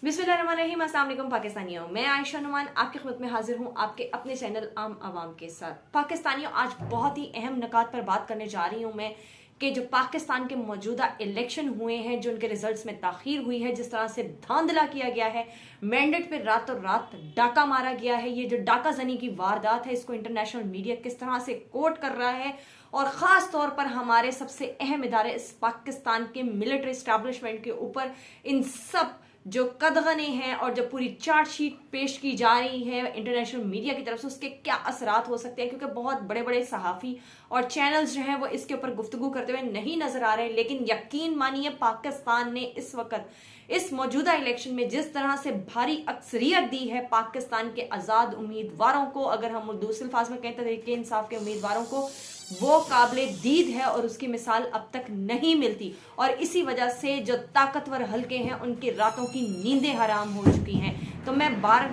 बिस्मिल्लाहिर्रहमानिर्रहीम, अस्सलाम वालेकुम पाकिस्तानियों। मैं आयशा नुमान आपकी खिदमत में हाजिर हूँ आपके अपने चैनल आम आवाम के साथ। पाकिस्तानियों, आज बहुत ही अहम नुकात पर बात करने जा रही हूँ मैं कि जो पाकिस्तान के मौजूदा इलेक्शन हुए हैं, जो उनके रिजल्ट्स में ताखीर हुई है, जिस तरह से धांधला किया गया है, मैंडेट पे रातों रात डाका मारा गया है, ये जो डाका जनी की वारदात है, इसको इंटरनेशनल मीडिया किस तरह से कोट कर रहा है और ख़ास तौर पर हमारे सबसे अहम इदारे इस पाकिस्तान के मिलिट्री इस्टेब्लिशमेंट के ऊपर इन सब जो कदगने हैं और जब पूरी चार्जशीट पेश की जा रही है इंटरनेशनल मीडिया की तरफ से, उसके क्या असरात हो सकते हैं। क्योंकि बहुत बड़े बड़े सहाफ़ी और चैनल्स जो हैं वो इसके ऊपर गुफ्तगू करते हुए नहीं नजर आ रहे, लेकिन यकीन मानिए पाकिस्तान ने इस वक्त इस मौजूदा इलेक्शन में जिस तरह से भारी अक्सरियत दी है पाकिस्तान के आज़ाद उम्मीदवारों को, अगर हम दूसरे अल्फाज में कहते हैं तहरीक इंसाफ के उम्मीदवारों को, वो काबिल दीद है और उसकी मिसाल अब तक नहीं मिलती। और इसी वजह से जो ताकतवर हल्के हैं उनकी रातों की नींदें हराम हो चुकी हैं। तो मैं बार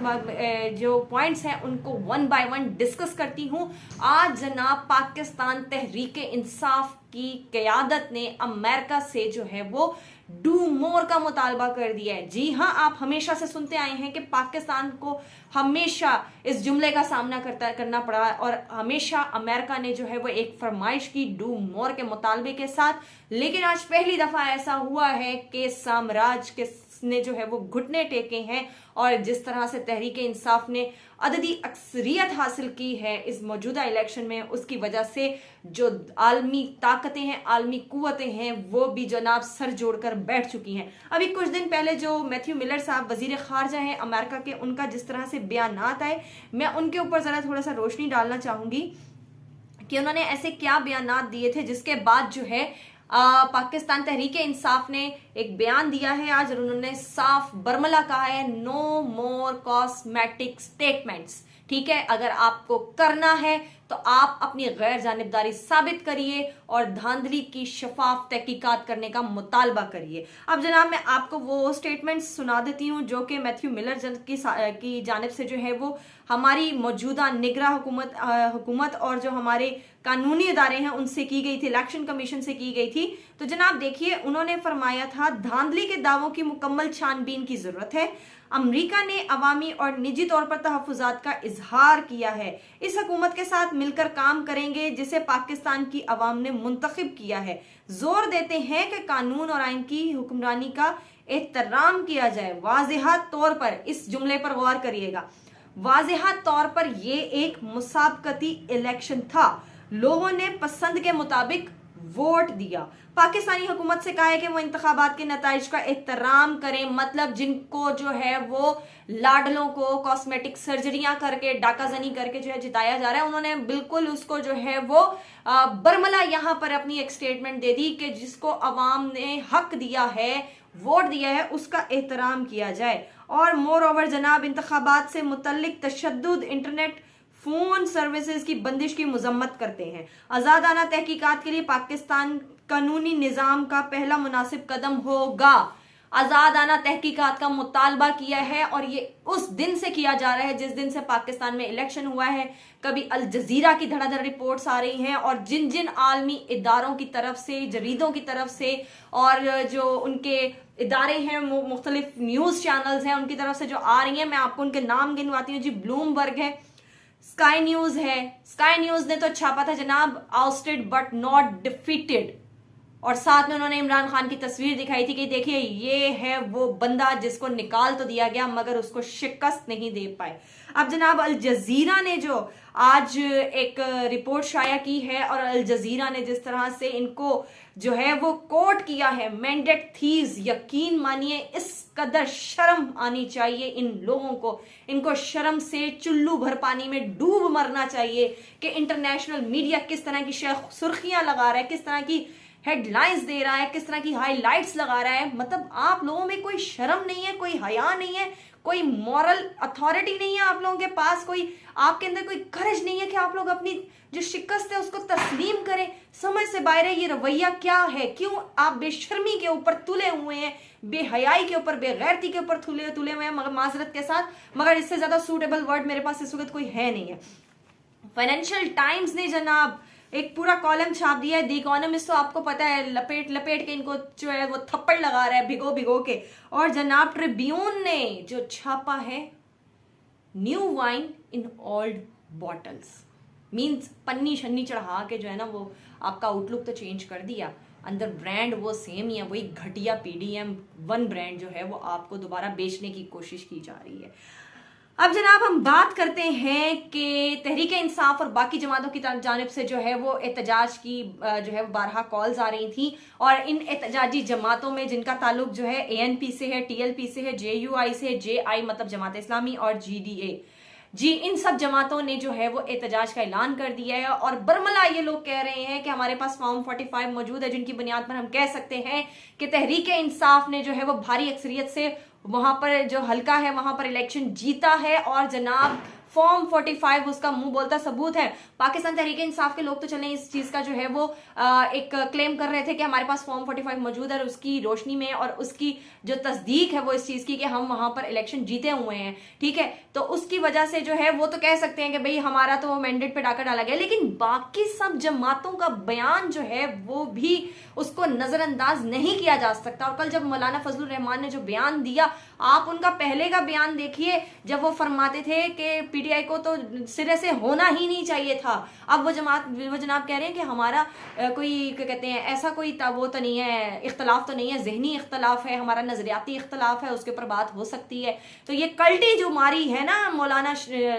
जो पॉइंट्स हैं उनको वन बाय वन डिस्कस करती हूँ। आज जनाब पाकिस्तान तहरीक इंसाफ की क़यादत ने अमेरिका से जो है वो डू मोर का मुतालबा कर दिया है। जी हाँ, आप हमेशा से सुनते आए हैं कि पाकिस्तान को हमेशा इस जुमले का सामना करना पड़ा और हमेशा अमेरिका ने जो है वो एक फरमाइश की डू मोर के मुतालबे के साथ। लेकिन आज पहली दफा ऐसा हुआ है कि साम्राज्य के ने जो है वो घुटने टेके हैं और जिस तरह से तहरीक इंसाफ ने अददी अक्सरियत हासिल की है इस मौजूदा इलेक्शन में, उसकी वजह से जो आलमी ताकतें हैं, आलमी कुव्वतें हैं, वो भी जनाब सर जोड़कर बैठ चुकी हैं। अभी कुछ दिन पहले जो मैथ्यू मिलर साहब वजीर खारजा हैं अमेरिका के, उनका जिस तरह से बयानात आए, मैं उनके ऊपर जरा थोड़ा सा रोशनी डालना चाहूंगी कि उन्होंने ऐसे क्या बयानात दिए थे जिसके बाद जो है पाकिस्तान तहरीक इंसाफ ने एक बयान दिया है आज और उन्होंने साफ बरमला कहा है, नो मोर कॉस्मेटिक स्टेटमेंट्स। ठीक है, अगर आपको करना है तो आप अपनी गैर जानिबदारी साबित करिए और धांधली की शफाफ तहकीकात करने का मुतालबा करिए। अब जनाब मैं आपको वो स्टेटमेंट सुना देती हूँ जो कि मैथ्यू मिलर की जानिब से जो है वो हमारी मौजूदा निगरां हुकूमत और जो हमारे कानूनी इदारे हैं उनसे की गई थी, इलेक्शन कमीशन से की गई थी। तो जनाब देखिए, उन्होंने फरमाया था, धांधली के दावों की मुकम्मल छानबीन की जरूरत है। अमरीका ने अवामी और निजी तौर पर तहफ़्फ़ुज़ात का इजहार किया है। इस हुकूमत के साथ मिलकर काम करेंगे जिसे पाकिस्तान की अवाम ने मुंतखब किया है। जोर देते हैं कि कानून और आइन की हुक्मरानी का एहतराम किया जाए। वाज़ेह तौर पर, इस जुमले पर गौर करिएगा, वाज़ेह तौर पर यह एक मुसाबकती इलेक्शन था। लोगों ने पसंद के मुताबिक वोट दिया। पाकिस्तानी हुकूमत से कहा है कि वो इंतखाबात के नताइज का एहतराम करें। मतलब जिनको जो है वो लाडलों को कॉस्मेटिक सर्जरियां करके, डाकाजनी करके जो है जिताया जा रहा है, उन्होंने बिल्कुल उसको जो है वो बरमला यहां पर अपनी एक स्टेटमेंट दे दी कि जिसको अवाम ने हक दिया है, वोट दिया है, उसका एहतराम किया जाए। और मोर ओवर जनाब इंतखाबात से मुतल्लिक तशद्दुद, इंटरनेट फोन सर्विसेज की बंदिश की मजम्मत करते हैं। आजादाना तहकीकात के लिए पाकिस्तान कानूनी निजाम का पहला मुनासिब कदम होगा। आजादाना तहकीकात का मुतालबा किया है और ये उस दिन से किया जा रहा है जिस दिन से पाकिस्तान में इलेक्शन हुआ है। कभी अल जजीरा की धड़ाधड़ रिपोर्ट्स आ रही हैं और जिन जिन आलमी इदारों की तरफ से, जरीदों की तरफ से और जो उनके इदारे हैं, मुख्तलिफ न्यूज चैनल्स हैं, उनकी तरफ से जो आ रही हैं, मैं आपको उनके नाम गिनवाती हूँ जी। ब्लूमबर्ग है, स्काई न्यूज है। स्काई न्यूज ने तो छापा था जनाब, आउस्टेड बट नॉट डिफीटेड, और साथ में उन्होंने इमरान खान की तस्वीर दिखाई थी कि देखिए ये है वो बंदा जिसको निकाल तो दिया गया मगर उसको शिकस्त नहीं दे पाए। अब जनाब अल जजीरा ने जो आज एक रिपोर्ट शाया की है और अल जजीरा ने जिस तरह से इनको जो है वो कोट किया है, मैंडेट थीव्स, यकीन मानिए इस कदर शर्म आनी चाहिए इन लोगों को, इनको शर्म से चुल्लू भर पानी में डूब मरना चाहिए कि इंटरनेशनल मीडिया किस तरह की सुर्खियां लगा रहा है, किस तरह की हेडलाइंस दे रहा है, किस तरह की हाईलाइट्स लगा रहा है। मतलब आप लोगों में कोई शर्म नहीं है, कोई हया नहीं है, कोई मॉरल अथॉरिटी नहीं है आप लोगों के पास, कोई आपके अंदर कोई करज नहीं है कि आप लोग अपनी जो शिकस्त है उसको तस्लीम करें। समझ से बाहर है ये रवैया क्या है, क्यों आप बेशर्मी के ऊपर तुले हुए हैं, बेहयाई के ऊपर, बेगैरती के ऊपर तुले हुए हैं, मगर माजरत के साथ, मगर इससे ज्यादा सूटेबल वर्ड मेरे पास इस वक्त कोई है नहीं है। फाइनेंशियल टाइम्स ने जनाब एक पूरा कॉलम छाप दिया है। द इकोनॉमिस्ट तो आपको पता है लपेट लपेट के इनको जो है वो थप्पड़ लगा रहा है भिगो भिगो के। और जनाब ट्रिब्यून ने जो छापा है new wine in old bottles, means पन्नी शन्नी चढ़ा के जो है ना वो आपका आउटलुक तो चेंज कर दिया, अंदर ब्रांड वो सेम ही है, वही घटिया PDM 1 ब्रांड जो है वो आपको दोबारा बेचने की कोशिश की जा रही है। अब जनाब हम बात करते हैं कि तहरीक इंसाफ और बाकी जमातों की जानिब से जो है वो एहतजाज की जो है बारहा कॉल्स आ रही थी, और इन एहतजाजी जमातों में जिनका ताल्लुक जो है ANP से है, TLP से है, JUI से है, JI मतलब जमात इस्लामी और GDA जी, इन सब जमातों ने जो है वो एहतजाज का ऐलान कर दिया है। और बरमला ये लोग कह रहे हैं कि हमारे पास फॉर्म 45 मौजूद है, जिनकी बुनियाद पर हम कह सकते हैं कि तहरीक इंसाफ ने जो है वो भारी अक्सरियत से वहां पर जो हल्का है वहां पर इलेक्शन जीता है। और जनाब फॉर्म 45 उसका मुंह बोलता सबूत है। पाकिस्तान तहरीक इंसाफ के लोग तो चले इस चीज का जो है वो एक क्लेम कर रहे थे कि हमारे पास फॉर्म 45 मौजूद है, और उसकी रोशनी में और उसकी जो तस्दीक है वो इस चीज की कि हम वहां पर इलेक्शन जीते हुए हैं, ठीक है। तो उसकी वजह से जो है वो तो कह सकते हैं कि भाई हमारा तो मैंडेट पे डाका डाला गया, लेकिन बाकी सब जमातों का बयान जो है वो भी उसको नजरअंदाज नहीं किया जा सकता। और कल जब मौलाना फजलुर रहमान ने जो बयान दिया, आप उनका पहले का बयान देखिए जब वो फरमाते थे कि PTI को तो सिरे से होना ही नहीं चाहिए था। अब वो जनाब कह रहे हैं कि हमारा कोई क्या कहते हैं ऐसा कोई वो तो नहीं है, इख्तलाफ तो नहीं है, जहनी इख्तलाफ है, हमारा नजरियाती इख्तलाफ है, उसके ऊपर बात हो सकती है। तो ये कल्टी जो मारी है ना मौलाना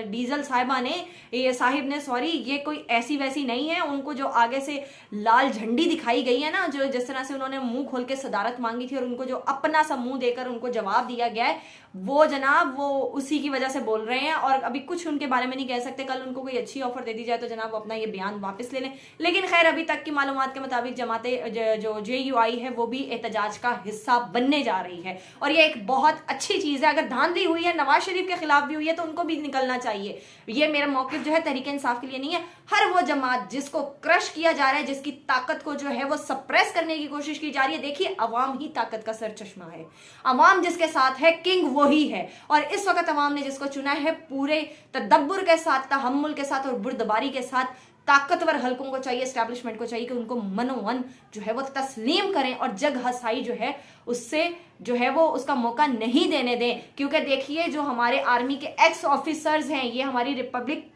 डीजल साहिबा ने, ये साहिब ने सॉरी, ये कोई ऐसी वैसी नहीं है। उनको जो आगे से लाल झंडी दिखाई गई है ना, जो जिस तरह से उन्होंने मुंह खोल के सदारत मांगी थी और उनको जो अपना सा मुंह देकर उनको जवाब दिया गया है, वो जनाब वो उसी की वजह से बोल रहे हैं। और अभी कुछ उनके बारे में नहीं कह सकते, कल उनको कोई अच्छी ऑफर दे दी जाए तो जनाब वो अपना ये बयान वापस ले लें। लेकिन खैर अभी तक की मालूमात के मुताबिक जमाते जो JUI है वो भी एहतजाज का हिस्सा बनने जा रही है, और ये एक बहुत अच्छी चीज है। अगर धांधली हुई है, नवाज शरीफ के खिलाफ भी हुई है, तो उनको भी निकलना चाहिए। ये मेरा मौकिफ जो है तहरीक इंसाफ के लिए नहीं है। हर वो जमात जिसको क्रश किया जा रहा है, जिसकी ताकत को जो है वो सप्रेस करने की कोशिश की जा रही है, देखिए अवाम ही ताकत का सरचश्मा है। अवाम जिसके साथ है किंग वही है। और इस वक्त अवाम ने जिसको चुना है पूरे तदब्बुर के साथ, तहम्मुल के साथ और बुर्दबारी के साथ, ताकतवर हलकों को चाहिए, एस्टैब्लिशमेंट को चाहिए कि उनको मनोवन जो है वो तस्लीम करें और जग हसाई जो है उससे जो है वो उसका मौका नहीं देने दें। क्योंकि देखिए जो हमारे आर्मी के एक्स ऑफिसर्स हैं, ये हमारी रिपब्लिक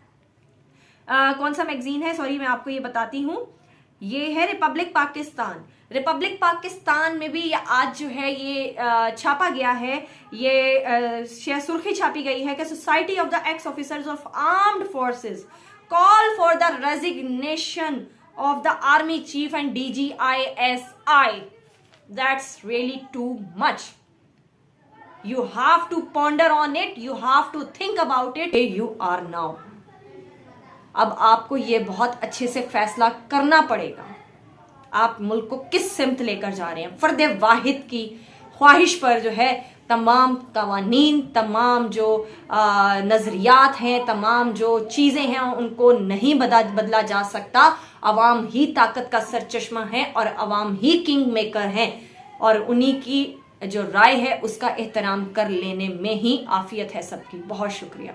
कौन सा मैगजीन है, सॉरी मैं आपको ये बताती हूँ, ये है रिपब्लिक पाकिस्तान। रिपब्लिक पाकिस्तान में भी आज जो है ये छापा गया है, ये सुर्खी छापी गई है कि society of the x officers of armed forces call for the resignation of the army cheap and DGISI। That's really too much. You have to ponder on it, you have to think about it. You are now. अब आपको ये बहुत अच्छे से फैसला करना पड़ेगा, आप मुल्क को किस सिमत लेकर जा रहे हैं। फर्दे वाहिद की ख्वाहिश पर जो है तमाम कवानीन, तमाम जो नजरियात हैं, तमाम जो चीजें हैं उनको नहीं बदला जा सकता। अवाम ही ताकत का सरचश्मा है और अवाम ही किंग मेकर हैं, और उन्हीं की जो राय है उसका एहतराम कर लेने में ही आफियत है सबकी। बहुत शुक्रिया।